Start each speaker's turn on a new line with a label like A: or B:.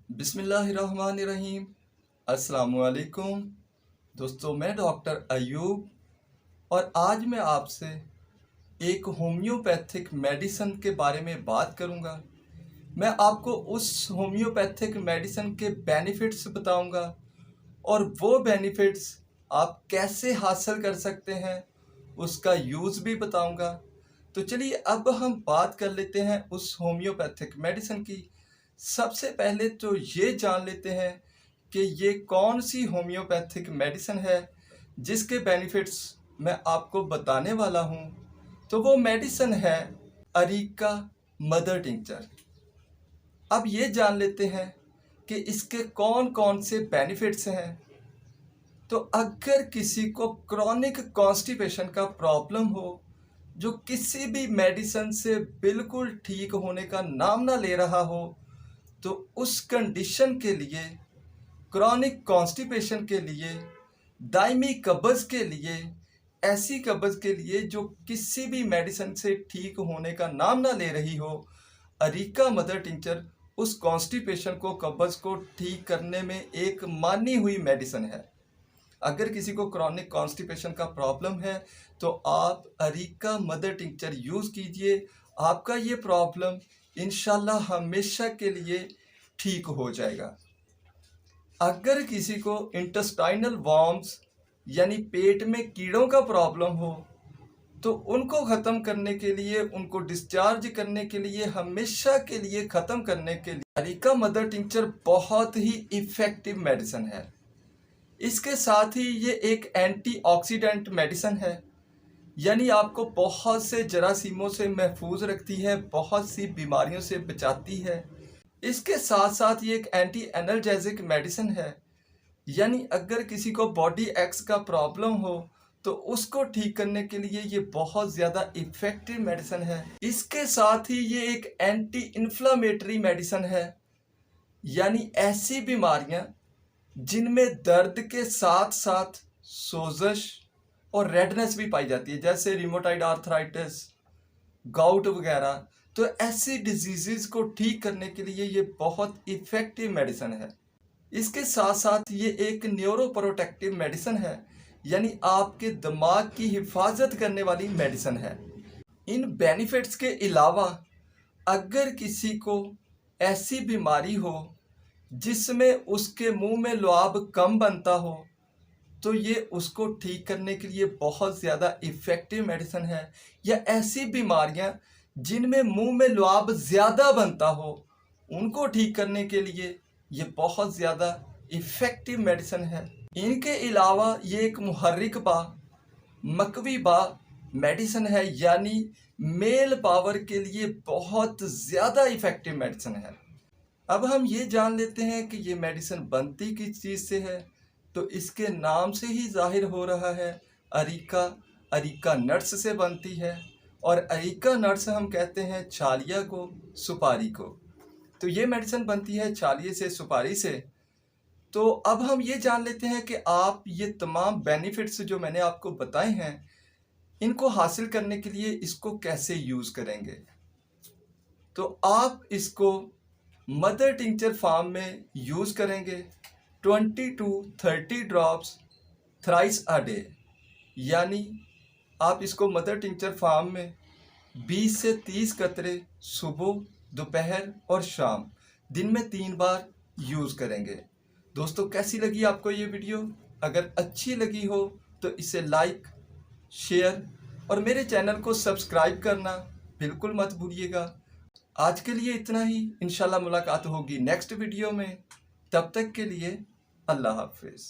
A: बिस्मिल्लाहिर्रहमानिर्रहीम। अस्सलामुअलैकुम दोस्तों, मैं डॉक्टर अयूब और आज मैं आपसे एक होम्योपैथिक मेडिसिन के बारे में बात करूंगा। मैं आपको उस होम्योपैथिक मेडिसिन के बेनिफिट्स बताऊंगा और वो बेनिफिट्स आप कैसे हासिल कर सकते हैं उसका यूज़ भी बताऊंगा। तो चलिए अब हम बात कर लेते हैं उस होम्योपैथिक मेडिसिन की। सबसे पहले तो ये जान लेते हैं कि ये कौन सी होम्योपैथिक मेडिसिन है जिसके बेनिफिट्स मैं आपको बताने वाला हूँ। तो वो मेडिसिन है अरीका मदर टिंचर। अब ये जान लेते हैं कि इसके कौन कौन से बेनिफिट्स हैं। तो अगर किसी को क्रॉनिक कॉन्स्टिपेशन का प्रॉब्लम हो, जो किसी भी मेडिसिन से बिल्कुल ठीक होने का नाम ना ले रहा हो, तो उस कंडीशन के लिए, क्रॉनिक कॉन्स्टिपेशन के लिए, दायमी कब्ज़ के लिए, ऐसी कब्ज़ के लिए जो किसी भी मेडिसिन से ठीक होने का नाम ना ले रही हो, अरीका मदर टिंचर उस कॉन्स्टिपेशन को, कब्ज़ को ठीक करने में एक मानी हुई मेडिसिन है। अगर किसी को क्रॉनिक कॉन्स्टिपेशन का प्रॉब्लम है तो आप अरीका मदर टिंचर यूज़ कीजिए। आपका ये प्रॉब्लम इंशाल्लाह हमेशा के लिए ठीक हो जाएगा। अगर किसी को इंटेस्टाइनल वॉर्म्स यानी पेट में कीड़ों का प्रॉब्लम हो, तो उनको ख़त्म करने के लिए, उनको डिस्चार्ज करने के लिए, हमेशा के लिए ख़त्म करने के लिए अरीका मदर टिंचर बहुत ही इफ़ेक्टिव मेडिसिन है। इसके साथ ही ये एक एंटीऑक्सीडेंट मेडिसिन है, यानी आपको बहुत से जरासीमों से महफूज रखती है, बहुत सी बीमारियों से बचाती है। इसके साथ साथ ये एक एंटी एनर्जेसिक मेडिसिन है, यानी अगर किसी को बॉडी एक्स का प्रॉब्लम हो तो उसको ठीक करने के लिए ये बहुत ज़्यादा इफ़ेक्टिव मेडिसिन है। इसके साथ ही ये एक एंटी इन्फ्लामेटरी मेडिसिन है, यानी ऐसी बीमारियां जिनमें दर्द के साथ साथ सोजश और रेडनेस भी पाई जाती है, जैसे रिमोटाइड आर्थराइटिस, गाउट वगैरह। तो ऐसी डिजीज़ को ठीक करने के लिए ये बहुत इफ़ेक्टिव मेडिसिन है। इसके साथ साथ ये एक न्यूरोप्रोटेक्टिव मेडिसिन है, यानी आपके दिमाग की हिफाजत करने वाली मेडिसिन है। इन बेनिफिट्स के अलावा अगर किसी को ऐसी बीमारी हो जिसमें उसके मुंह में लुआब कम बनता हो, तो ये उसको ठीक करने के लिए बहुत ज़्यादा इफ़ेक्टिव मेडिसिन है। या ऐसी बीमारियां जिनमें मुंह में लुआब ज़्यादा बनता हो, उनको ठीक करने के लिए ये बहुत ज़्यादा इफ़ेक्टिव मेडिसिन है। इनके अलावा ये एक मुहर्रिक बा, मकवी बा मेडिसिन है, यानी मेल पावर के लिए बहुत ज़्यादा इफ़ेक्टिव मेडिसिन है। अब हम ये जान लेते हैं कि ये मेडिसिन बनती किस चीज़ से है। तो इसके नाम से ही जाहिर हो रहा है, अरीका, अरीका नट्स से बनती है। और अरीका नट्स हम कहते हैं छालिया को, सुपारी को। तो ये मेडिसिन बनती है छालिए से, सुपारी से। तो अब हम ये जान लेते हैं कि आप ये तमाम बेनिफिट्स जो मैंने आपको बताए हैं, इनको हासिल करने के लिए इसको कैसे यूज़ करेंगे। तो आप इसको मदर टिंचर फार्म में यूज़ करेंगे 20 to 30 drops thrice a day, यानी आप इसको मदर टिंचर फार्म में 20 से 30 कतरे सुबह, दोपहर और शाम, दिन में 3 बार यूज़ करेंगे। दोस्तों, कैसी लगी आपको ये वीडियो? अगर अच्छी लगी हो तो इसे लाइक, शेयर और मेरे चैनल को सब्सक्राइब करना बिल्कुल मत भूलिएगा। आज के लिए इतना ही। इंशाल्लाह मुलाकात होगी नेक्स्ट वीडियो में। तब तक के लिए अल्लाह हाफिज़।